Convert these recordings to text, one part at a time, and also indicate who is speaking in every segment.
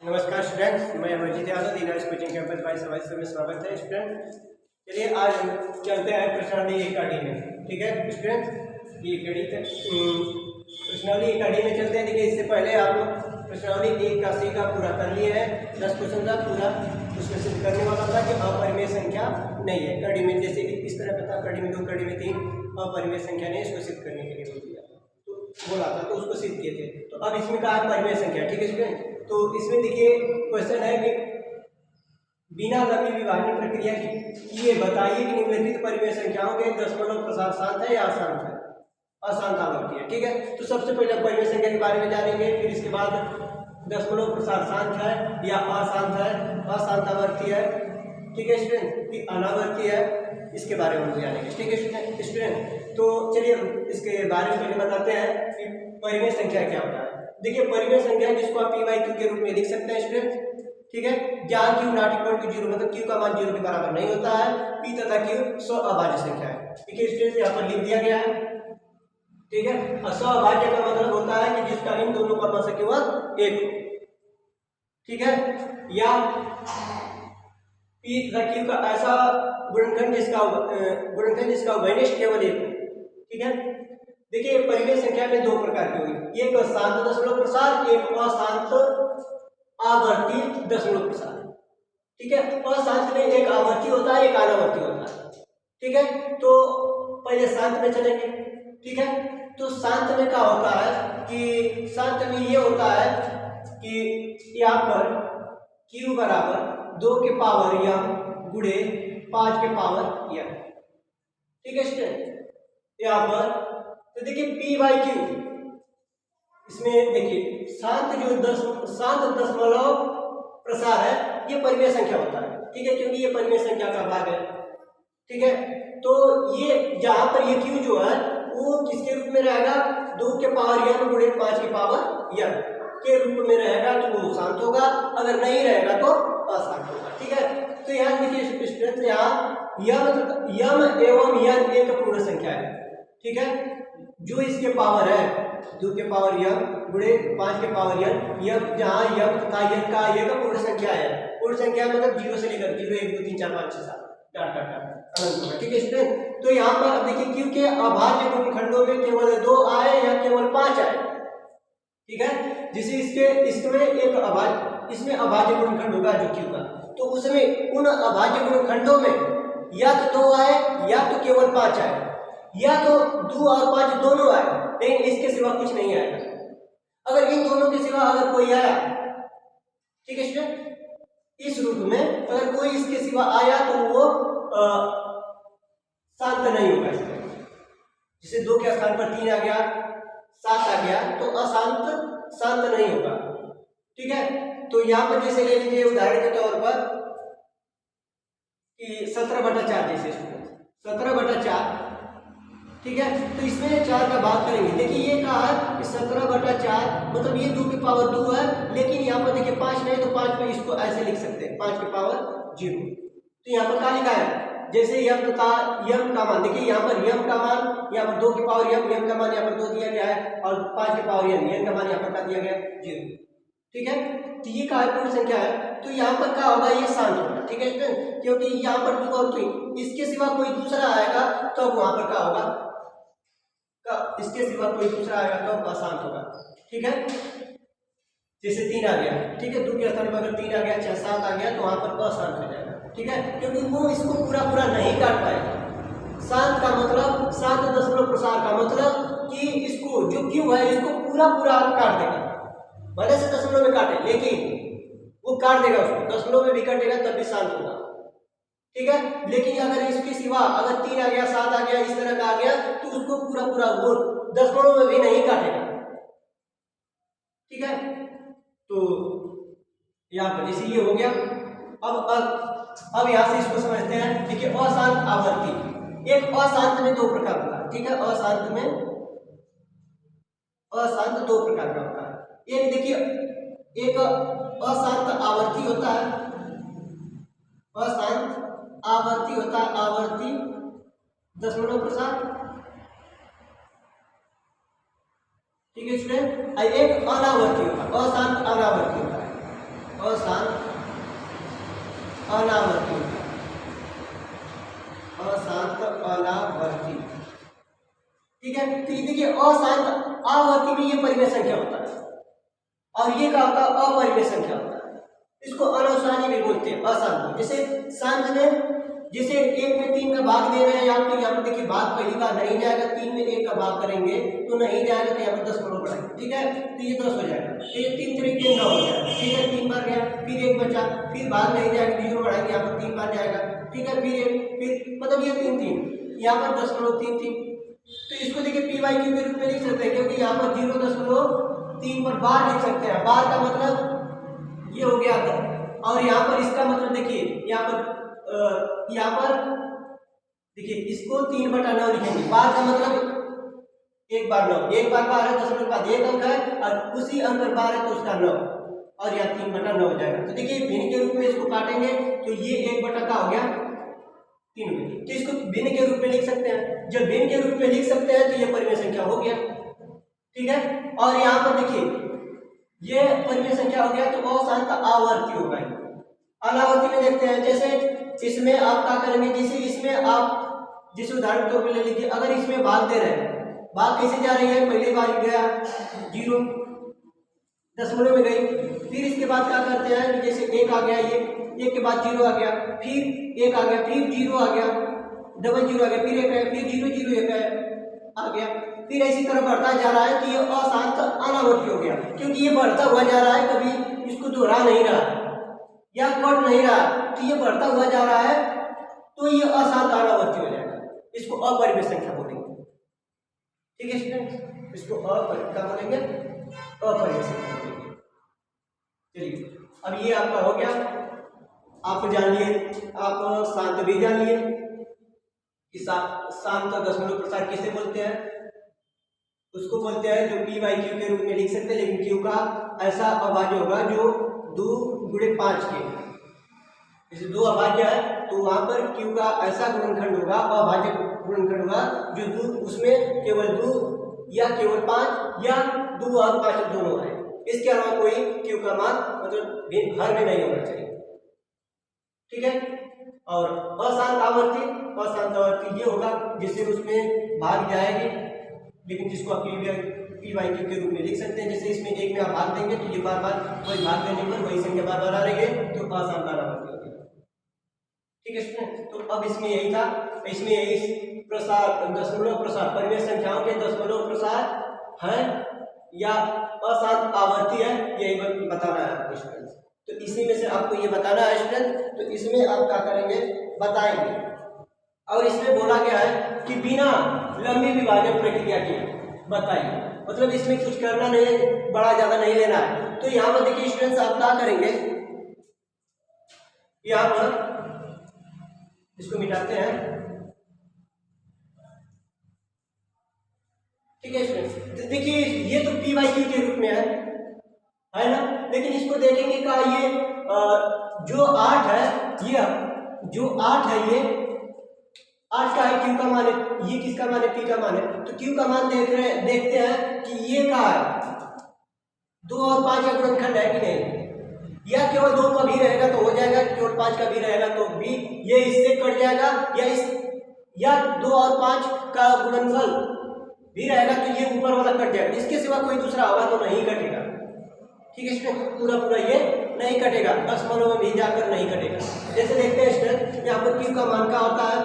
Speaker 1: नमस्कार स्टूडेंट्स, मैं अमरजीत यादव दीनाज कोचिंग कैंपस बाई समाज में स्वागत है स्टूडेंट। चलिए आज चलते हैं प्रश्नावली 1 में। ठीक है स्टूडेंट, प्रश्नावली 1 में चलते हैं। देखिए इससे पहले आप प्रश्नावली 1 का सी का पूरा कर लिए हैं। 10 क्वेश्चन का पूरा उसमें सिद्ध करने वाला था कि अपरिमेय संख्या नहीं है। कड़ी में जैसे कि इस तरह का था, कड़ी में 2 कड़ी में 3 अपरिमेय संख्या नहीं, इसको सिद्ध करने के लिए बोल दिया तो बोला था, तो उसको सिद्ध किए थे। तो अब इसमें कहा परिमेय संख्या। ठीक है स्टूडेंट, तो इसमें देखिए क्वेश्चन है कि बिना लंबी विभाजन प्रक्रिया की ये बताइए कि निम्नलिखित परिमेय संख्याओं के दशमलव प्रसार शांत है या अशांत है, अशांत आवर्ती है। ठीक है, तो सबसे पहले परिमेय संख्या के बारे में जानेंगे, फिर इसके बाद दशमलव प्रसार शांत है या अशांत है, अशांत आवर्ती है। ठीक है स्टूडेंट, कि अनावर्ती है, इसके बारे में जानेंगे। ठीक है स्टूडेंट, तो चलिए इसके बारे में पहले बताते हैं कि परिमेय संख्या क्या होता है। देखिए परिमेय संख्या जिसको आप p/q के रूप में लिख सकते हैं स्टूडेंट। ठीक है, जहाँ q नॉट इक्वल टू 0 मतलब q का मान 0 के बराबर नहीं होता है। p तथा q स्वअभाज्य संख्या है। ठीक है स्टूडेंट, यहाँ पर लिख दिया गया है। ठीक है, स्वअभाज्य का मतलब होता है कि जिसका इन दोनों का मान केवल 1 हो। ठीक है, या p तथा q का ऐसा गुणनखंड जिसका उभयनिष्ठ केवल 1 हो। ठीक है, देखिए परिमेय संख्या में 2 प्रकार की होगी, एक शांत दशमलव प्रसार, एक अशांत आवर्ती दशमलव प्रसार। ठीक है, अशांत में एक आवर्ती होता है, एक अनावर्ती होता है। ठीक है, तो पहले शांत में चलेंगे। ठीक है, तो शांत में क्या होता है कि शांत में ये होता है कि यहाँ पर q बराबर 2 के पावर m गुणे 5 के पावर m। ठीक है स्टूडेंट, यहाँ पर तो देखिए p/q, इसमें देखिए शांत दशमलव प्रसार है, ये परिमेय संख्या होता है। ठीक है, क्योंकि ये परिमेय संख्या का भाग है। ठीक है, तो ये जहां पर ये q जो है वो किसके रूप में रहेगा, 2 के पावर m गुणे 5 के पावर m के रूप में रहेगा, तो वो शांत होगा। अगर नहीं रहेगा तो अशांत होगा। ठीक है, तो यहाँ देखिए स्टूडेंट, यहाँ m एवं n एक पूर्ण संख्या है। ठीक है, जो इसके पावर है 2 के पावर m गुणे 5 के पावर n, यम जहाँ m तथा n का एक पूर्ण संख्या है। पूर्ण संख्या मतलब 0 से लेकर 0 1 2 3 4 5 6 7 डाट अनंत होगा। ठीक है स्टूडेंट, तो यहाँ पर अब देखिए q के अभाज्य गुणनखंडों में केवल 2 आए या केवल 5 आए। ठीक है, जिसे इसमें एक अभाज्य, इसमें अभाज्य गुणनखंड होगा जो q का, तो उसमें उन अभाज्य गुणनखंडों में या तो 2 आए या तो केवल 5 आए, या तो 2 और 5 दोनों आए, लेकिन इसके सिवा कुछ नहीं आएगा। अगर इन दोनों के सिवा अगर कोई आया, ठीक है स्टूडेंट, इस रूप में अगर कोई इसके सिवा आया तो वो शांत नहीं होगा। जैसे 2 के स्थान पर 3 आ गया, 7 आ गया, तो अशांत शांत नहीं होगा। ठीक है, तो यहाँ पर जैसे ले लीजिए उदाहरण के तौर पर कि 17/4, जैसे 17/4। ठीक है, तो इसमें 4 का भाग करेंगे। देखिए ये कहा है कि 17/4 मतलब ये 2 की पावर 2 है, लेकिन यहाँ पर देखिए 5 नहीं, तो 5 में इसको ऐसे लिख सकते हैं 5 की पावर 0। तो यहाँ पर क्या लिखा है, जैसे m तथा m का मान, देखिए यहाँ पर m का मान, यहाँ पर 2 की पावर m का मान यहाँ पर 2 दिया गया है, और 5 की पावर n का मान यहाँ पर क्या दिया गया है, 0। ठीक है, तो ये का पूर्ण संख्या है, तो यहाँ पर क्या होगा, ये शांत होगा। ठीक है, क्योंकि यहाँ पर 2 और 3, इसके सिवा कोई दूसरा आएगा तो वहां पर क्या होगा, इसके सिवा कोई दूसरा आएगा तो अशांत होगा। ठीक है, जैसे 3 आ गया, ठीक है, 2 के स्थान पर अगर 3 आ गया, 6 7 आ गया, तो वहां पर अशांत हो जाएगा। ठीक है, क्योंकि वो इसको पूरा नहीं काट पाएगा। शांत का मतलब, शांत दशमलव प्रसार का मतलब कि इसको जो q है इसको पूरा काट देगा, भले से दशमलव में काटे, लेकिन वो काट देगा, उसको दशमलव में भी काटेगा तब भी शांत होगा। ठीक है, लेकिन अगर इसके सिवा अगर 3 आ गया, 7 आ गया, इस तरह का आ गया, तो उसको पूरा वो दशमलव में भी नहीं काटेगा। ठीक है, तो यहाँ पर जैसे ये हो गया। अब यहाँ से इसको समझते हैं। देखिए अशांत आवर्ती, एक अशांत में 2 प्रकार होता है। ठीक है, अशांत 2 प्रकार का होता है। एक देखिए, एक अशांत आवर्ती होता है, अशांत आवर्ती होता है, आवर्ती दशमलव प्रसार। ठीक है स्टूडेंट, एक अनावर्ती होता है, अशांत अनावर्ती होता है। अनावर्ती, अशांत अनावर्ती। ठीक है, तो ये देखिए अशांत आवर्ती में ये परिमेय संख्या होता है और ये क्या होता है अपरिमेय संख्या होता है। इसको अनाशानी भी बोलते हैं, अशांत। जैसे शांत में जैसे 1 में 3 का भाग दे रहे हैं आप, तो यहाँ पर देखिए भाग पहली बार नहीं जाएगा, 3 में 1 का भाग करेंगे तो नहीं जाएगा, तो यहाँ पर 10 बढ़ाएंगे। ठीक है, तो ये 10 हो जाएगा, तो ये 3 तरीके 9 हो जाएगा। ठीक है, 3 बार गया, फिर 1 बचा, फिर भाग नहीं जाएगा, 0 बढ़ाएंगे, यहाँ पर 3 बार जाएगा। ठीक है, फिर मतलब ये 3 3 यहाँ पर 10.33। तो इसको देखिए पी वाई क्यू के रूप में लिख सकते हैं, क्योंकि यहाँ पर 0.3 पर बार लिख सकते हैं। बार का मतलब ये हो गया, और यहाँ पर इसका मतलब देखिए यहाँ पर देखिए इसको 3/9 लिखेंगे। बार का मतलब 1 बार 9, 1 बार बार है, 10 बाद 1 अंक है और उसी अंक पर बार है तो उसका 9, और यहाँ 3/9 हो जाएगा। तो देखिए भिन्न के रूप में इसको काटेंगे तो ये 1 का हो गया 3 में, तो इसको भिन्न के रूप में लिख सकते हैं। जब भिन्न के रूप में लिख सकते हैं तो ये परिमेय संख्या हो गया। ठीक है, और यहाँ पर देखिए ये परिमेय संख्या हो गया, तो अशांत आवर्ती होगा। अनावर्ती में देखते हैं, जैसे इसमें आप क्या करेंगे, जैसे इसमें आप जिस उदाहरण के तौर पर ले लीजिए, अगर इसमें भाग दे रहे हैं, भाग कैसे जा रही है, पहली बार गया 0 दशमलव में गई, फिर इसके बाद क्या करते हैं, जैसे 1 आ गया, ये 1 के बाद 0 आ गया, फिर 1 आ गया, फिर 0 आ गया, डबल 0 आ गया, फिर 1 आया, फिर 0 0 1 आ गया, फिर इसी तरह बढ़ता जा रहा है। तो ये अशांत अनावर्ती हो गया, क्योंकि ये बढ़ता हुआ जा रहा है, कभी इसको दोहरा नहीं रहा या कट नहीं रहा, तो ये बढ़ता हुआ जा रहा है, तो ये अशांत अनावर्ती हो जाएगा। इसको अपरिमेय संख्या बोलेंगे। ठीक है स्टूडेंट, इसको क्या बोलेंगे, अपरिमेय संख्या बोलेंगे। चलिए अब ये आपका हो गया, आप जान लिए, आप शांत भी जान लिए कि शांत दशमलव प्रसार किसे बोलते हैं। उसको बोलते हैं जो पी वाई क्यू के रूप में लिख सकते हैं, लेकिन क्यू का ऐसा अभाज्य होगा जो 2 गुणे 5 के, जैसे 2 अभाज्य है तो वहां पर क्यू का ऐसा गुणनखंड होगा, अभाज्य गुणनखंड होगा जो 2 उसमें केवल 2 या केवल 5 या 2 और 5 दोनों है। इसके अलावा कोई क्यू का मान मतलब हर में नहीं होना चाहिए। ठीक है, और अशांत आवर्ती ये होगा जिससे उसमें भाग जाएगी, लेकिन जिसको आप पी वाई क्यू के रूप में लिख सकते हैं। जैसे इसमें 1 में आप भाग देंगे तो ये बार बार वही भाग देने पर वही संख्या बार बार आ रही है, तो अशांत आवर्ती होगी। ठीक है स्टूडेंट, तो अब इसमें यही था, इसमें यही प्रसार दशमलव प्रसार परिमेय संख्याओं के दशमलव प्रसार है या अशांत आवर्ती है, यही बताना है आपको स्टूडेंट। तो इसी में से आपको ये बताना है स्टूडेंट, तो इसमें आप क्या करेंगे, बताएंगे। और इसमें बोला गया है कि बिना लंबी विभाजन प्रक्रिया के बताइए, मतलब इसमें कुछ करना नहीं, बड़ा ज्यादा नहीं लेना है। तो यहाँ पर देखिए स्टूडेंट्स आप क्या करेंगे, यहाँ पर इसको मिटाते हैं। ठीक है स्टूडेंट्स, देखिए ये तो पी वाई क्यू के रूप में है ना, लेकिन इसको देखेंगे का ये जो 8 है, ये जो 8 है, ये 8 का है, क्यू का मान है, ये किसका मान है, पी का मान है। तो क्यू का मान देखते हैं कि ये का है 2 और 5 का गुणनखंड है कि नहीं, या केवल 2 का भी रहेगा तो हो जाएगा, केवल 5 का भी रहेगा तो भी ये इससे कट जाएगा, या 2 और 5 का गुणनफल भी रहेगा तो ये ऊपर वाला कट जाएगा, इसके सिवा कोई दूसरा होगा तो नहीं कटेगा। ठीक है स्टूडेंट, पूरा ये नहीं कटेगा, दशमलव में भी जाकर नहीं कटेगा। जैसे देखते हैं स्टूडेंट, यहाँ पर क्यू का मान क्या होता है,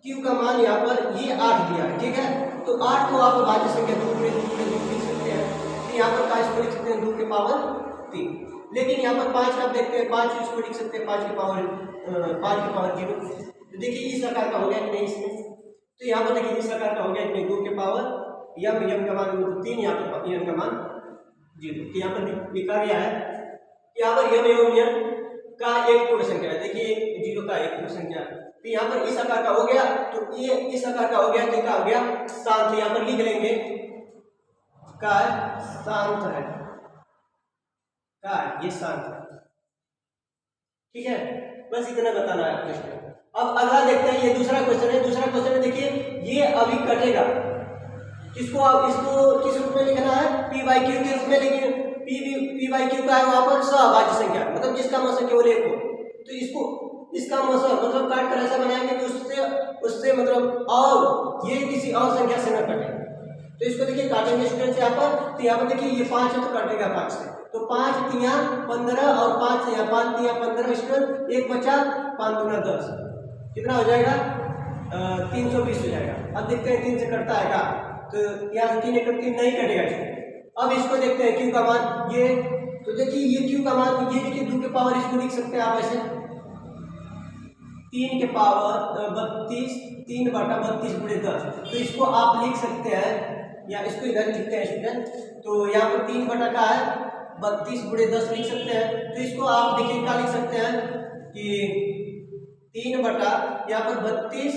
Speaker 1: क्यू का मान यहाँ पर ये 8 दिया है। ठीक है, तो 8 को आप अभाज्य संख्या 2 में लिख सकते हैं, तो यहाँ पर का इसको लिख सकते हैं 2 के पावर 3, लेकिन यहाँ पर 5 का देखते हैं, 5 इसको लिख सकते हैं 5 के पावर 0। तो देखिए इस आकार का हो गया कि नहीं इसमें, तो यहाँ पर देखिए इस आकार का हो गया कि नहीं, 2 के पावर यम का मान 3, यहाँ पर यम का मान 0। तो यहाँ पर लिखा गया है कि यहाँ पर यम एवं यम का एक पूर्ण संख्या है, देखिए 0 का एक पूर्ण संख्या है। तो यहाँ पर इस आकार का हो गया, तो ये इस आकार का हो गया, तो क्या हो गया, शांत। यहाँ पर लिख लेंगे का शांत है, का ये शांत है। ठीक है, बस इतना बताना है क्वेश्चन। अब अगला देखते हैं, ये दूसरा क्वेश्चन है। दूसरा क्वेश्चन है, देखिए ये अभी कटेगा, किसको आप इसको किस रूप में लिखना है, पी वाई क्यू के रूप में, लेकिन पी वाई क्यू का है वहां पर सहभाज्य संख्या, मतलब जिसका मान केवल 1 हो, तो इसको इसका मतलब काट कर ऐसा बनाएंगे कि उससे उससे मतलब और ये किसी और संख्या से न कटे। तो इसको देखिए काटेंगे स्टूडेंट्स यहाँ पर, तो यहाँ पर देखिए ये 5 है तो कटेगा 5 से, तो 5 तिया 15 और 5 से यहाँ 5 तिया 15 स्टूडेंट, एक बचा 5 दूना 10, कितना हो जाएगा 320 हो जाएगा। अब देखते हैं 3 से कटता है क्या, तो यहाँ से 3 एक 3 नहीं कटेगा। अब इसको देखते हैं क्यू का मान, ये तो देखिए ये क्यू का मान, ये देखिए 2 के पावर, इसको लिख सकते हैं आप ऐसे 3 के पावर 32, 3 बटा 32 गुणे 10, तो इसको आप लिख सकते हैं या इसको इधर लिखते हैं स्टूडेंट, तो यहाँ पर 3 बटा का है 32 गुणे 10 लिख सकते हैं। तो इसको आप देखिए क्या लिख सकते हैं कि 3 बटा यहाँ पर 32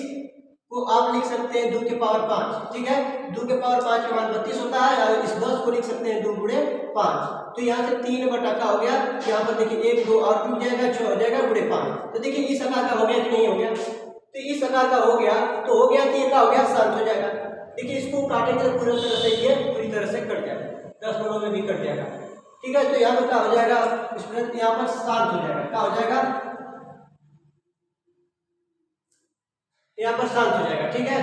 Speaker 1: को आप लिख सकते हैं 2 के पावर 5, ठीक है, 2 के पावर 5 का मान 32 होता है, और इस 10 को लिख सकते हैं 2 गुणे 5, तो यहाँ से 3 बटा का हो गया, यहाँ पर देखिए 1 2 और टूट जाएगा, 6 हो जाएगा गुणे 5। तो देखिए इस आकार का हो गया कि नहीं हो गया, तो इस आकार का हो गया, तो हो गया, तो ये क्या हो गया, शांत हो जाएगा। देखिए इसको काटेंगे तो पूरी तरह से ये पूरी तरह से कट जाएगा, 10 मनों में भी कट जाएगा, ठीक है। तो यहाँ पर क्या हो जाएगा स्टूडेंट, यहाँ पर शांत हो जाएगा, क्या हो जाएगा, यहाँ पर शांत हो जाएगा, ठीक है।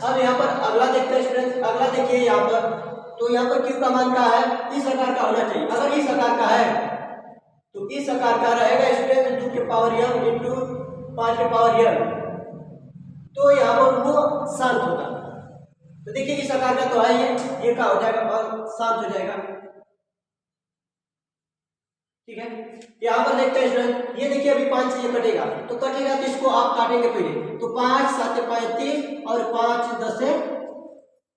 Speaker 1: अब यहाँ पर अगला देखते हैं स्टूडेंट, अगला देखिए यहाँ पर, तो यहाँ पर क्यू का मान क्या है, इस आकार का होना चाहिए। अगर इस आकार का है तो इस आकार का रहेगा स्टूडेंट 2 के पावर m इंटू 5 के पावर m, तो यहाँ पर वो शांत होगा। तो देखिए इस आकार का तो है ये क्या हो जाएगा, शांत हो जाएगा, ठीक है। यहाँ पर देखते हैं स्टूडेंट, ये देखिए अभी 5 से ये कटेगा, तो कटेगा तो इसको आप काटेंगे पहले, तो 5 7 35 और 5 10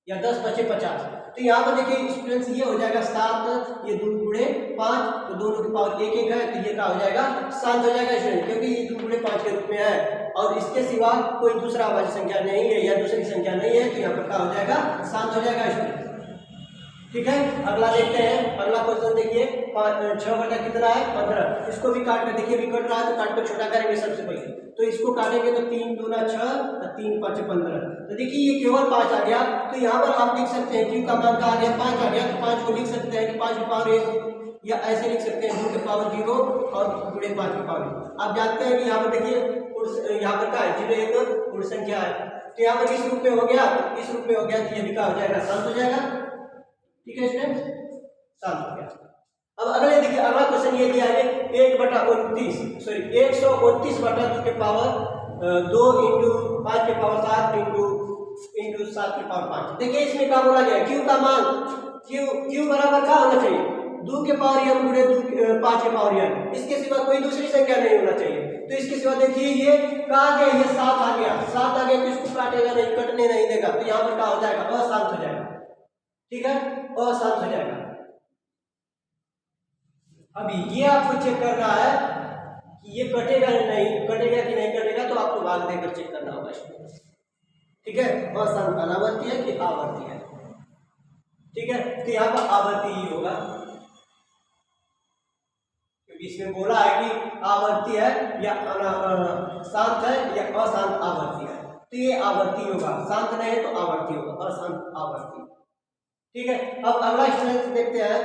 Speaker 1: या 10 बचे 50, तो यहाँ पर देखिए स्टूडेंट्स ये हो जाएगा 7, ये 2 गुणे 5, तो दोनों की पावर 1 1 है, तो ये क्या हो जाएगा, शांत हो जाएगा स्टूडेंट, क्योंकि ये 2 गुणे 5 के रूप में है और इसके सिवा कोई दूसरा अभाज्य संख्या नहीं है या दूसरी संख्या नहीं है, तो यहाँ पर क्या हो जाएगा, शांत हो जाएगा स्टूडेंट, ठीक है। अगला देखते हैं, अगला क्वेश्चन देखिए 6 बटा कितना है 15, इसको भी काट कर देखिए, भी कट रहा है तो काट कर छोटा करेंगे सबसे पहले, तो इसको काटेंगे तो 3 दूना 6, 3 5 15, तो देखिए ये केवल 5 आ गया, तो यहाँ पर आप लिख सकते हैं क्यू का मान का आ गया 5 आ गया, तो 5 को लिख सकते हैं कि 5 की पावर 1, या ऐसे लिख सकते हैं 2 के पावर 0 और गुणे 5 की पावर 1। आप जानते हैं कि यहाँ पर देखिए यहाँ पर क्या है 0 एक पूर्ण संख्या है, तो यहाँ पर इस रूप में हो गया, इस रूप में हो गया, तो ये भी क्या हो जाएगा, शांत हो जाएगा, ठीक है स्टूडेंट, शांत हो गया। अब अगले देखिए, अगला क्वेश्चन ये दिया है 1 बटा 29 सॉरी 129 बटा 2 के पावर 2 इंटू 5 के पावर 7 इंटू 7 के पावर 5। देखिए इसमें क्या बोला गया, क्यू का मान क्यू बराबर क्या होना चाहिए, 2 के पावर m गुणे 5 के पावर m, इसके सिवा कोई दूसरी संख्या नहीं होना चाहिए। तो इसके सिवा देखिए ये कहा गया, ये 7 आ गया, 7 आ गया, तो इसको काटेगा नहीं, कटने नहीं देगा, तो यहाँ पर क्या हो जाएगा, अशांत हो जाएगा, ठीक है, अशांत हो जाएगा। अभी ये आपको चेक करना है कि ये कटेगा नहीं, कटेगा कि नहीं कटेगा, तो आपको भाग देकर चेक करना होगा, ठीक है। अशांत अनावर्ती है कि आवर्ती है, ठीक है, तो यहाँ पर आवर्ती ही होगा, क्योंकि इसमें बोला है कि आवर्ती है या शांत है या अशांत आवर्ती है, तो ये आवर्ती होगा, शांत नहीं है तो आवर्ती होगा, अशांत आवर्ती, ठीक है। अब अगला स्टूडेंट देखते हैं,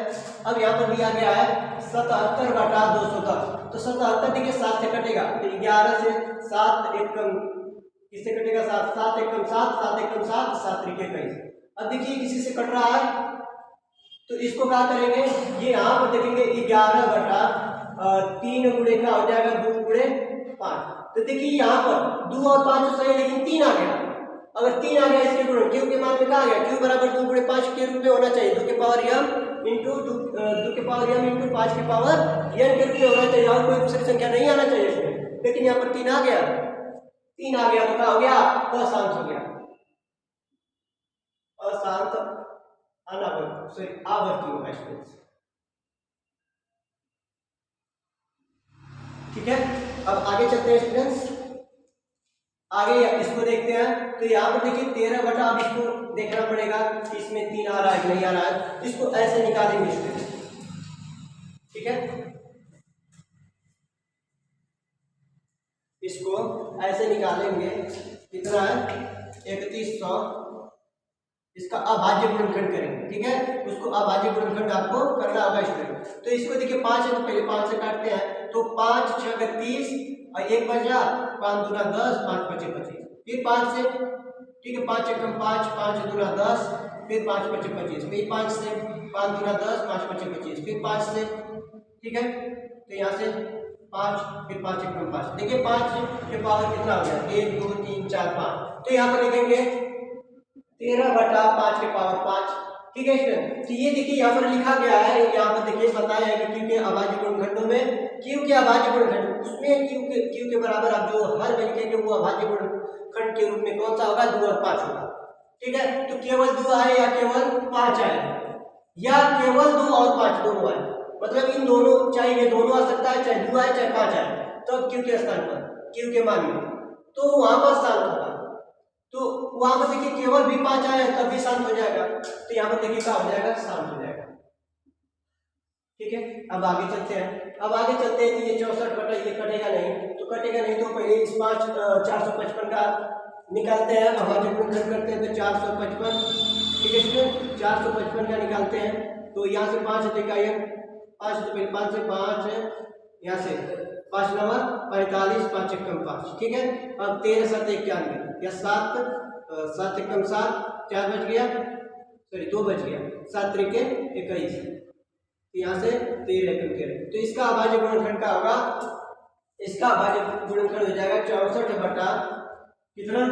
Speaker 1: अब यहाँ पर दिया गया है 77 बटा 210, तो 77 देखिए 7 से कटेगा, तो 11 से 7 एक कम, किससे कटेगा 7, 7 एक कम 7, 7 एक कम 7, 7 त्रिक 21। अब देखिए किसी से कट रहा है, तो इसको क्या करेंगे, ये यहाँ पर देखेंगे 11 बटा 3 गुणे का हो जाएगा 2 गुणे 5, तो देखिए यहाँ पर 2 और 5 तो सही, लेकिन 3 आ गया, अगर 3 आ गया इसके गुण, क्यू के मान में क्या आ गया, क्यू बराबर 2 गुणे 5 के रूप में होना चाहिए, 2 के पावर m इंटू 2 के पावर m इंटू 5 के पावर n के रूप में होना चाहिए, और कोई दूसरी संख्या नहीं आना चाहिए इसमें, लेकिन यहाँ पर 3 आ गया, 3 आ गया, तो क्या हो गया, अशांत हो गया, अशांत अनावर्ती सॉरी आवर्ती होगा स्टूडेंट्स, ठीक है। अब आगे चलते हैं स्टूडेंट्स, आगे इसको देखते हैं, तो यहाँ पर देखिए 13 बटा, अब इसको देखना पड़ेगा कि इसमें 3 आ रहा है कि नहीं आ रहा है, इसको ऐसे निकालेंगे स्टूडेंट, ठीक है, इसको ऐसे निकालेंगे, कितना है 3100, इसका अभाज्य गुणनखंड करेंगे, ठीक है, उसको अभाज्य गुणनखंड आपको करना होगा स्टूडेंट। तो इसको देखिए 5 है तो पहले 5 से काटते हैं, तो 5 6 30 और एक बचा 5 दूना 10, 5 पचे 25, फिर 5 से, ठीक है, 5 एकम 5, 5 दूना 10, फिर 5 पचे 25, फिर 5 से, 5 दूना 10, 5 पचे 25, फिर 5 से, ठीक है, तो यहाँ से 5, फिर 5 एकम 5, देखिए 5 के पावर कितना हो गया, 1 2 3 4 5, तो यहाँ पर लिखेंगे 13/5 के पावर 5, ठीक है स्टूडेंट। तो ये देखिए यहाँ पर लिखा गया है, यहाँ पर देखिए बताया है कि क्यू के अभाज्य गुणनखंडों में, क्यू के अभाज्य गुणनखंड उसमें क्यू के बराबर आप जो हर में लिखेंगे वो अभाज्य गुणनखंड के रूप में कौन सा होगा, 2 और 5 होगा, ठीक है। तो केवल 2 आए या केवल 5 आए या केवल 2 और 5 दोनों आए, मतलब इन दोनों, चाहे ये दोनों आ सकता है, चाहे 2 आए चाहे 5 आए, तो क्यू के स्थान पर, क्यू के मान में, तो वहां पर शांत होगा। तो वहां पर देखिए केवल भी 5 आए तब भी शांत हो जाएगा, तो यहाँ पर देखिए क्या हो जाएगा, शांत हो जाएगा, ठीक है। अब आगे चलते हैं, अब आगे चलते हैं, तो ये 64 ये कटेगा नहीं, तो कटेगा नहीं, तो पहले इस 455 का निकालते हैं, अभाज्य गुणनखंड करते हैं, तो 455, ठीक है स्टूडेंट, 455 का निकालते हैं, तो यहाँ से 5 देखा, 5 तो पहले 5 से 5, यहाँ से 5 नंबर 45, 5 एकम 5, ठीक है। अब 13 7 91 या 7 एकम 7, 4 बच गया, सॉरी 2 बच गया, 7 त्रिके 21, यहाँ से 13 एकम 13, तो इसका अभाज्य गुणनखंड का होगा, इसका अभाज्य गुणनखंड हो जाएगा 64 बटा कितना,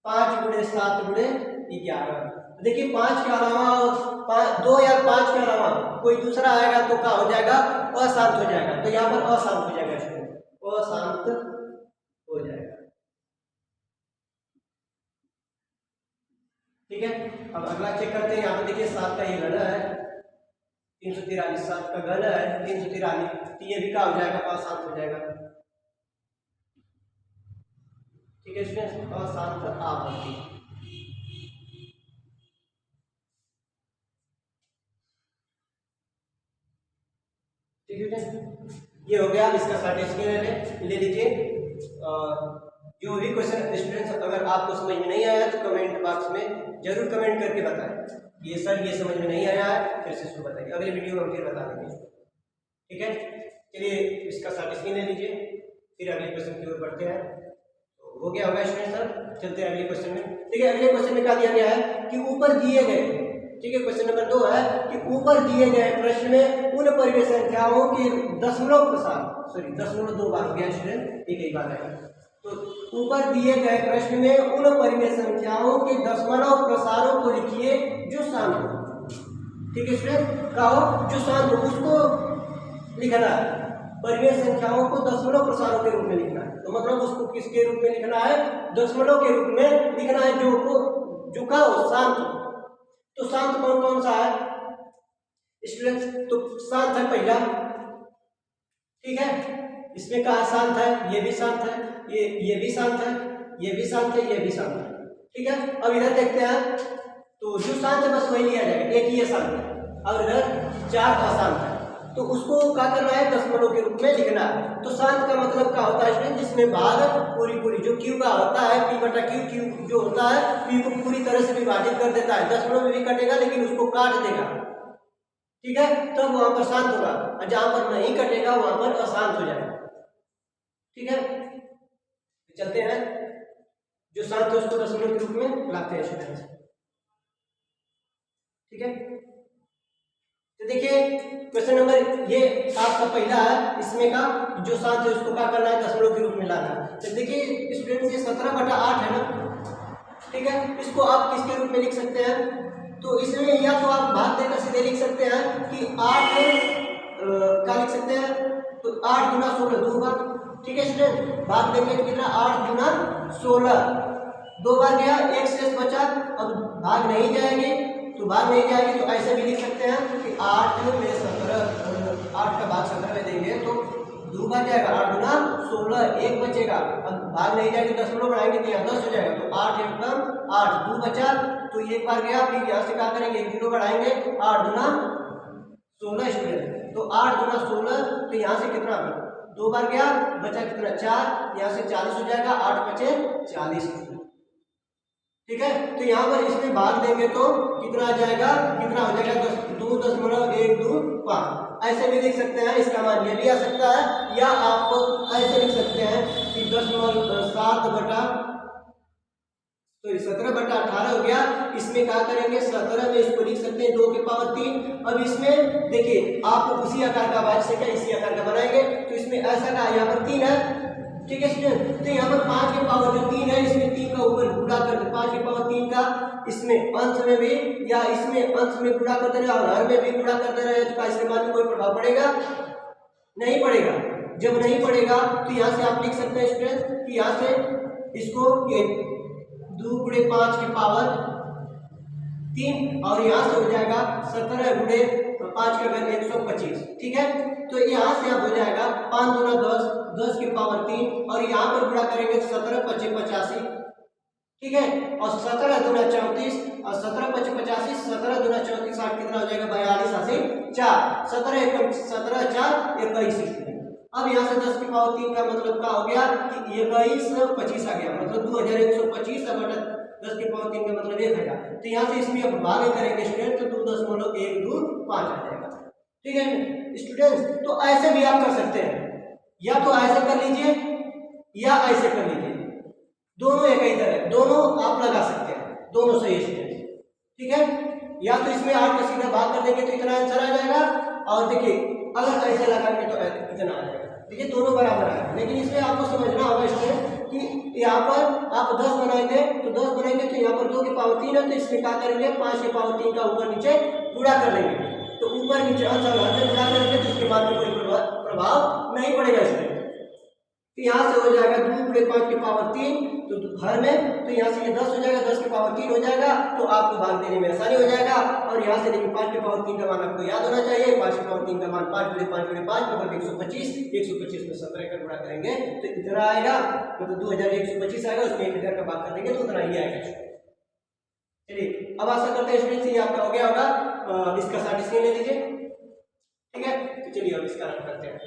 Speaker 1: 5 गुणे 7 गुणे 11। देखिए 5 के अलावा 2 या 5 के अलावा कोई दूसरा आएगा तो क्या हो जाएगा, अशांत हो जाएगा, तो यहाँ पर अशांत हो जाएगा, अशांत हो जाएगा, ठीक है। अब अगला चेक करते हैं, यहाँ पर देखिए 7 का ये घन है, 343, 7 का घन है 343, तो ये भी क्या हो जाएगा, अशांत हो जाएगा, ठीक है स्टूडेंट, अशांत आवृत्ति, ठीक है। ये हो गया, इसका सर्टिफिकेट ले लीजिए। जो भी क्वेश्चन स्टूडेंट्स अगर आपको समझ में नहीं आया तो कमेंट बॉक्स में जरूर कमेंट करके बताएं, ये सर ये समझ में नहीं आया है, फिर से इसको बताइए, अगले वीडियो में हम फिर बता देंगे, ठीक है। चलिए इसका सर्टिफिकेट ले लीजिए, फिर अगले क्वेश्चन की ओर बढ़ते हैं। तो हो गया होगा स्टूडेंट सर, चलते हैं अगले क्वेश्चन में। देखिए अगले क्वेश्चन में क्या दिया गया है कि ऊपर दिए गए, ठीक है, क्वेश्चन नंबर 2 है कि ऊपर दिए गए प्रश्न में उन परिमेय संख्याओं के दशमलव प्रसार, सॉरी 0.2 बार हो गया स्टूडेंट, एक ही बार है, तो ऊपर दिए गए प्रश्न में उन परिमेय संख्याओं के दशमलव प्रसारों को लिखिए जो शांत हो, ठीक है स्टूडेंट, का हो जो शांत हो उसको लिखना है, परिमेय संख्याओं को दशमलव प्रसारों के रूप में लिखना है, तो मतलब उसको किसके रूप में लिखना है, दशमलव के रूप में लिखना है, जो का हो शांत हो। तो शांत कौन कौन सा है स्टूडेंट्स, तो शांत है पहला, ठीक है, इसमें कहा शांत है, ये भी शांत है, ये भी शांत है, ये भी शांत है, ये भी शांत है, ठीक है। अब इधर देखते हैं, तो जो शांत है बस वही लिया जाएगा, एक ही शांत है, और इधर 4 अशांत है, तो उसको क्या करना है, दशमलव के रूप में लिखना है। तो शांत का मतलब क्या होता है स्टूडेंट, जिसमें भाग पूरी जो क्यू का होता है, पी बटा क्यू जो होता है पी को पूरी तरह से विभाजित कर देता है, दशमलव में भी कटेगा लेकिन उसको काट देगा, ठीक है, तब तो वहां पर शांत होगा, और जहां पर नहीं कटेगा वहां पर अशांत हो जाएगा, ठीक है। चलते हैं, जो शांत है उसको दशमलव के रूप में लाते हैं स्टूडेंट, ठीक है। तो देखिए क्वेश्चन नंबर ये आपका पहला है, इसमें का जो शांत है उसको क्या करना है, दशमलव के रूप में लाना है। तो देखिए स्टूडेंट्स ये 17/8 है ना, ठीक है, इसको आप किसके रूप में लिख सकते हैं, तो इसमें या तो आप भाग देकर सीधे लिख सकते हैं कि 8 क्या लिख सकते हैं, तो 8 गुना 16 2 बार, ठीक है स्टूडेंट, भाग देंगे तो कितना 8 गुना 16 2 बार गया, एक शेष बचा, अब भाग नहीं जाएंगे तो भाग नहीं जाएगी, तो ऐसे भी लिख सकते हैं कि 8 में 17, 8 का भाग 17 में देंगे तो 2 बार जाएगा, 8 गुना 16 एक बचेगा, अब भाग नहीं जाएगी, दशमलव बढ़ाएंगे तो यहाँ 10 हो जाएगा, तो 8 एकम 8 2 बचा, तो एक बार गया, फिर यहाँ से क्या करेंगे 1 0 बढ़ाएंगे, 8 गुना 16 स्टूडेंट, तो 8 गुना 16, तो यहाँ से कितना 2 बार गया, बचा कितना 4, यहाँ से 40 हो जाएगा, 8 बचे 40, ठीक है। तो यहाँ पर इसमें भाग देंगे तो कितना आ जाएगा, कितना हो जाएगा 2.125 ऐसे भी लिख सकते हैं। इसका मान ये भी आ सकता है, या आप ऐसे लिख सकते हैं कि 17/18 हो गया। इसमें क्या करेंगे, 17 में इसको लिख सकते हैं 2 की पावर 3। अब इसमें देखिए आप उसी आकार का भाज्य से क्या इसी आकार का बनाएंगे, तो इसमें ऐसा का यहाँ पर 3 है, ठीक है स्टूडेंट। तो यहाँ पर 5 की पावर जो 3 है, इसमें 3 का ऊपर गुणा करके 5 की पावर 3 का इसमें अंश में भी या इसमें अंश में गुणा करते रहे और हर में भी गुणा करते रहे, तो इसके बाद में कोई प्रभाव पड़ेगा? नहीं पड़ेगा। जब नहीं पड़ेगा तो यहाँ से आप लिख सकते हैं स्टूडेंट कि यहाँ से इसको 2 × 5 की पावर 3 और यहाँ से हो जाएगा 17 × 5 का घन 125, ठीक है। तो यहाँ से आप हो जाएगा 5 दूना 10, 10 की पावर 3 और यहाँ पर गुणा करेंगे 17 × 5 = 85, ठीक है। और 17 दूना 34 और 17 × 5 = 85, 17 दूना 34 8 कितना हो जाएगा 42 80 4, 17 × 4 21। अब यहाँ से 10 की पावर 3 का मतलब क्या हो गया कि 21 25 आ गया, मतलब 2125 और 10 की पावर 3 का मतलब 1000। तो यहाँ से इसमें अब भाग करेंगे स्टूडेंट तो 2.125 आ जाएगा, ठीक है स्टूडेंट्स। तो ऐसे भी आप कर सकते हैं, या तो ऐसे कर लीजिए या ऐसे कर लीजिए, दोनों एक ही तरह, दोनों आप लगा सकते हैं, दोनों सही स्टूडेंट, ठीक है। या तो इसमें 8 का सीधा भाग कर देंगे तो इतना आंसर आ जाएगा, और देखिए अगर ऐसे लगाएंगे तो इतना आ जाएगा। देखिए दोनों बराबर है, लेकिन इसमें आपको समझना होगा स्टूडेंट कि यहाँ पर आप 10 बनाएंगे तो 10 बनाएंगे तो यहाँ पर 2 की पावर 3 है, तो इसमें क्या करेंगे 5 की पावर 3 का ऊपर नीचे गुणा कर लेंगे, तो ऊपर नीचे अंश और हर में गुणा करेंगे तो इसके बाद में कोई प्रभाव नहीं पड़ेगा इसमें। तो यहाँ से हो जाएगा 2 × 5 की पावर 3 तो हर में, तो यहाँ से ये 10 हो जाएगा, 10 की पावर 3 हो जाएगा, तो आपको भाग देने में आसानी हो जाएगा। और यहाँ से देखिए 5 की पावर 3 का मान आपको याद होना चाहिए, 5 की पावर 3 का मान 5 × 5 × 5 मतलब 125, 125 में 17 का गुणा करेंगे तो इतना आएगा, मतलब 2125 आएगा, उसमें 1000 का भाग कर देंगे तो उतना ही आएगा। चलिए अब आशा करते हैं स्टूडेंट्स ये आपका हो गया होगा, इसका शॉर्ट स्क्रीन ले लीजिए, ठीक है। तो चलिए अब इसका रन करते हैं।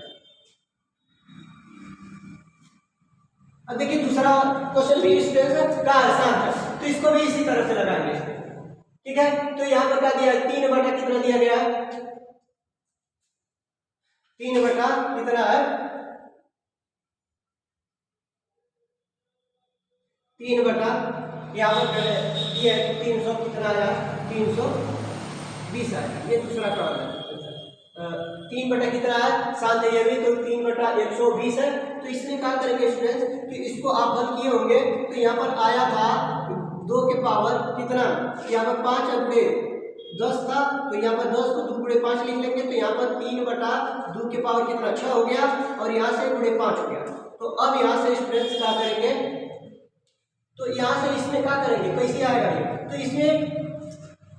Speaker 1: अब देखिए दूसरा क्वेश्चन भी स्टूडेंट्स का आसान है, तो इसको भी इसी तरह से लगाएंगे, ठीक है। तो यहाँ पर क्या दिया है, 3 बटा कितना दिया गया है, 3 बटा कितना है 3 बटा यहाँ पर ये 300 कितना आया 320 आया, ये दूसरा प्रॉब्लम है। 3 बटा कितना है 7 है, ये भी तो 3 बटा 120 है। तो इसमें क्या करेंगे स्टूडेंट्स कि इसको आप हल किए होंगे तो यहाँ पर आया था 2 के पावर कितना, यहाँ पर 5 अपने 10 था, तो यहाँ पर 10 को 2 × 5 लिख लेंगे, तो यहाँ पर 3 बटा 2 के पावर कितना 6 हो गया, और यहाँ से × 5 हो गया। तो अब यहाँ से स्टूडेंट्स क्या करेंगे, तो यहाँ से इसमें क्या करेंगे कैसे आएगा ये, तो इसमें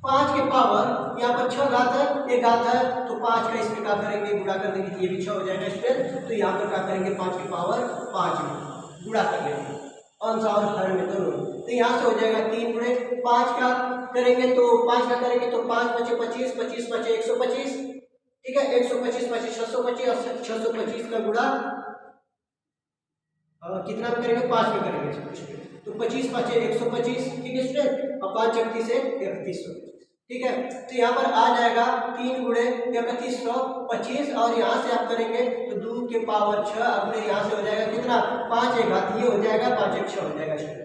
Speaker 1: 5 के पावर यहाँ पर 6 घात है, एक घात है, तो 5 का इसमें क्या करेंगे गुणा कर देंगे तो ये भी 6 हो जाएगा स्टूडेंट। तो यहाँ पर क्या करेंगे 5 की पावर 5 में गुणा कर लेंगे अंश और हर में दोनों, तो यहाँ से हो जाएगा 3 × 5 का करेंगे तो 5 का करेंगे तो 5 × 5 = 25, 25 × 5 = 125, ठीक है। 125 × 5 = 625 और 625 का गुणा कितना में करेंगे 5 में करेंगे, तो 25 × 5 = 125, ठीक है स्टूडेंट, और 5 × 3 = 31, ठीक है। तो यहाँ पर आ जाएगा 3 × 3125, और यहाँ से आप करेंगे तो 2 के पावर 6 अपने यहाँ से हो जाएगा कितना 5 एक घात, ये हो जाएगा 5 × 6 हो जाएगा स्टूडेंट।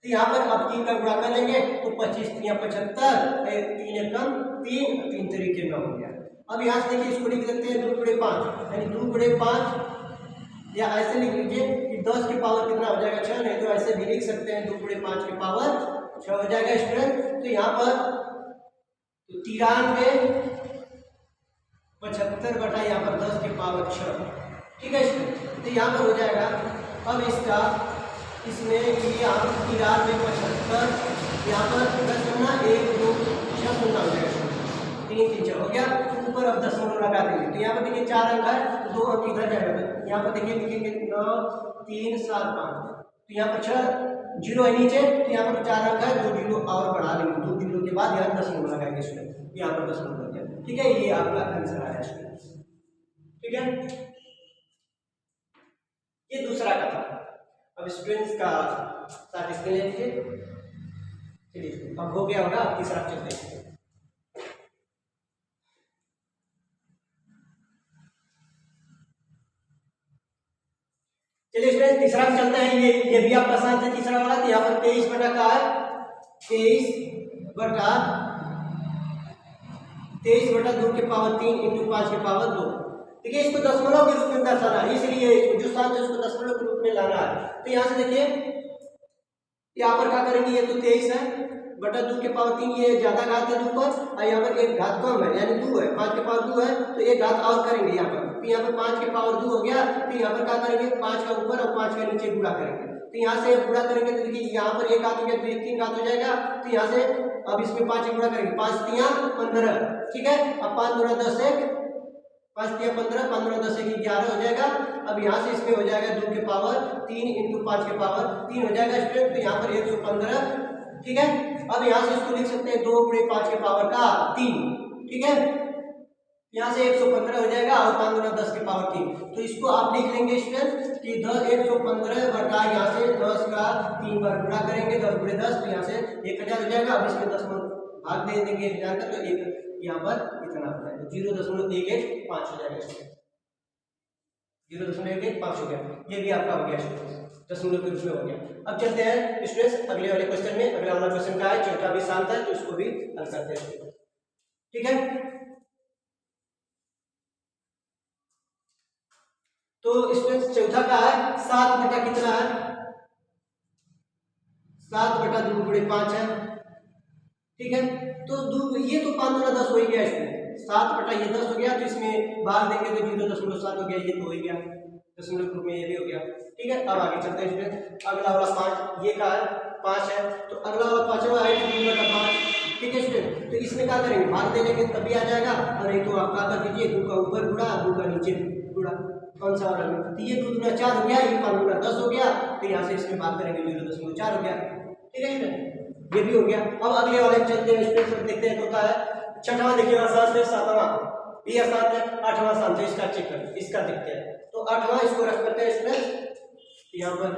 Speaker 1: तो यहाँ पर अब 3 का गुणा कर लेंगे तो 25 × 3 = 75, 3 × 3 3 तरीके 9 हो गया। अब यहाँ से देखिए इसको लिख सकते हैं 2 × 5 यानी 2 × 5, या ऐसे लिख लीजिए कि 10 की पावर कितना हो जाएगा 6, नहीं तो ऐसे भी लिख सकते हैं 2 × 5 की पावर 6 हो जाएगा स्टूडेंट। तो यहाँ पर 93 75 बटा यहाँ पर 10 की पावर 6, ठीक है स्टूडेंट। तो यहाँ पर हो जाएगा अब इसका इसमें यहाँ 93 75 यहाँ पर 10 × 1 2 6 0 हो जाएगा, 3 3 6 हो गया। तो ऊपर अब 10 लगा देंगे, तो यहाँ पर देखिए 4 अंक है तो 2 अंक इधर जाएगा, तो यहाँ पर देखिए लिखेंगे 9 3 7 5, तो यहाँ पर 6 0 है नीचे, तो यहाँ पर 4 अंक है 2 0 और बढ़ा देंगे, 2 0 के बाद यहाँ 10 लगाएंगे स्टूडेंट, यहाँ पर 10 लग गया, ठीक है। ये आपका आंसर आया स्टूडेंट, ठीक है। ये दूसरा का था। अब स्टूडेंट्स का साथ स्क्रीन ले लीजिए, चलिए अब हो गया होगा, अब तीसरा चलते हैं। चलिए स्टूडेंट तीसरा में चलते हैं। ये भी आपका आसान है तीसरा वाला। तो यहाँ पर 23 बटा का है 23 बटा 2 के पावर 3 इंटू 5 के पावर 2। देखिए इसको दशमलव के रूप में दर्शाना है, इसलिए जो स्थान है उसको दशमलव के रूप में लाना है। तो यहाँ से देखिए यहाँ पर क्या करेंगे, ये तो 23 है बटा 2 के पावर 3, ये ज्यादा घात है 2 पर, और यहाँ पर एक घात कम है यानी 2 है, 5 के पावर 2 है तो एक घात और करेंगे यहाँ पर। तो यहाँ पर 5 के पावर 2 हो गया। तो यहाँ पर क्या करेंगे 5 का ऊपर और 5 का नीचे गुणा करेंगे। तो यहाँ से गुणा करेंगे तो देखिए यहाँ पर एक घात हो गया तो 3 घात हो जाएगा। तो यहाँ से अब इसमें 5 गुणा करेंगे, 5 तिया 15, ठीक है। अब 5 गुणा 10 1, 5 तिया 15, 15 10 1 11 हो जाएगा। अब यहाँ से इसमें हो जाएगा 2 के पावर 3 इंटू 5 के पावर 3 हो जाएगा स्टूडेंट। तो यहाँ पर 115, ठीक है। अब यहाँ से इसको लिख सकते हैं 2 गुणे 5 के पावर का 3, ठीक है। यहाँ से 115 हो जाएगा और 5 गुना 10 के पावर 3। तो इसको आप लिख लेंगे स्टूडेंट कि 115 बटा यहाँ से 10 का 3 बार गुणा करेंगे, 10 गुणे 10, तो यहाँ से 1000 हो जाएगा। अब इसमें 10 भाग दे देंगे 1000 का, तो एक यहाँ पर इतना हो जाएगा 0.115 हो जाएगा स्टूडेंट, 0.115 हो गया। ये भी आपका हो गया स्टूडेंट, दशमलव के रूप में हो गया। अब चलते हैं स्टूडेंट्स अगले वाले क्वेश्चन में। अगला वाला क्वेश्चन का है, चौथा भी शांत है तो इसको भी हल करते हैं, ठीक है। तो स्टूडेंट्स चौथा का है 7 बटा कितना है, 7 बटा 2 गुणे 5 है, ठीक है। तो ये तो 5 गुना 10 हो ही गया स्टूडेंट, 7 बटा ये 10 हो गया। तो इसमें भाग देंगे तो 0.7 हो गया, ये तो हो ही गया दशमलव के रूप में, ये भी हो गया, ठीक है। अब आगे चलते हैं स्टूडेंट। अगला वाला 5, ये का है 5 है, तो अगला वाला 5वां है 2 बटा 5, ठीक है स्टूडेंट। तो इसमें क्या करेंगे भाग दे देंगे तभी आ जाएगा, और नहीं तो आप क्या कर दीजिए 2 का ऊपर गुणा 2 का नीचे गुणा, कौन सा वाला। तो ये 2 गुना 4 हो गया, ये 5 गुना 10 हो गया। तो यहाँ से इसमें बात करेंगे 0.4 हो गया, ठीक है स्टूडेंट, ये भी हो गया। अब अगले वाले चलते हैं स्टूडेंट, देखते हैं होता है छठवां। देखिए आसान है, 7वां ये आसान है, 8वां आसान है, इसका चेक कर इसका देखते हैं। तो 8वां इसको रख करते हैं स्टूडेंट यहाँ पर।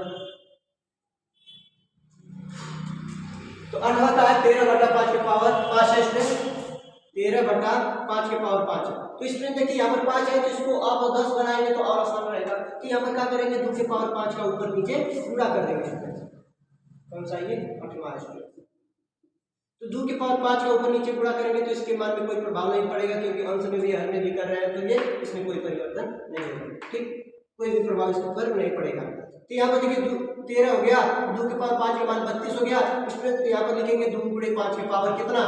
Speaker 1: तो 8वां का है 13 बटा 5 के पावर 5 है स्टूडेंट, 13 बटा 5 के पावर 5। तो स्टूडेंट देखिए यहाँ पर 5 है तो इसको आप 10 बनाएंगे तो और आसान रहेगा। तो यहाँ पर क्या करेंगे 2 के पावर 5 का ऊपर नीचे गुणा कर देंगे स्टूडेंट, कौन सा ये 8वां स्टूडेंट। तो 2 के पावर 5 का ऊपर नीचे गुणा करेंगे तो इसके मान में कोई प्रभाव नहीं पड़ेगा, क्योंकि अंश में भी हर में भी कर रहे हैं तो ये इसमें कोई परिवर्तन नहीं होगा, ठीक, कोई भी प्रभाव इसके ऊपर नहीं पड़ेगा। तो यहाँ पर देखिए 13 हो गया, 2 के पावर 5 का मान 32 हो गया स्टूडेंट। तो यहाँ पर लिखेंगे 2 गुणे 5 के पावर कितना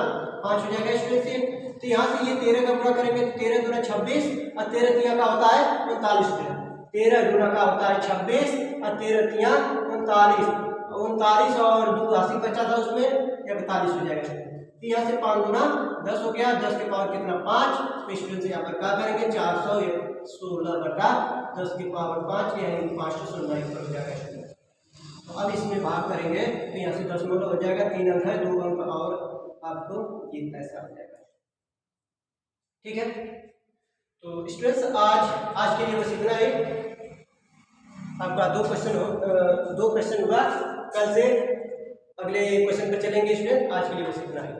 Speaker 1: 5 हो जाएगा स्टूडेंट। तो यहाँ से ये 13 का गुणा करेंगे तो 13 गुना 26 और 13 तिया का होता है 39 स्टूडेंट। 13 गुना का होता है 26 और 13 तिया 39, 39 और 2 80 बचा था उसमें 41 हो जाएगा। तो यहाँ से 5 गुना 10 हो गया, 10 के पावर कितना 5। तो स्टूडेंट से यहाँ पर क्या करेंगे 416 बटा 10 के पावर 5 यानी 516 हो जाएगा। तो अब इसमें भाग करेंगे तो यहाँ से दशमलव हो जाएगा, 3 अंक है, 2 अंक और आपको ये ऐसा हो जाएगा, ठीक है। तो स्टूडेंट्स आज के लिए बस इतना ही। आपका 2 क्वेश्चन हुआ, कल से अगले क्वेश्चन पर चलेंगे स्टूडेंट। आज के लिए बस इतना ही।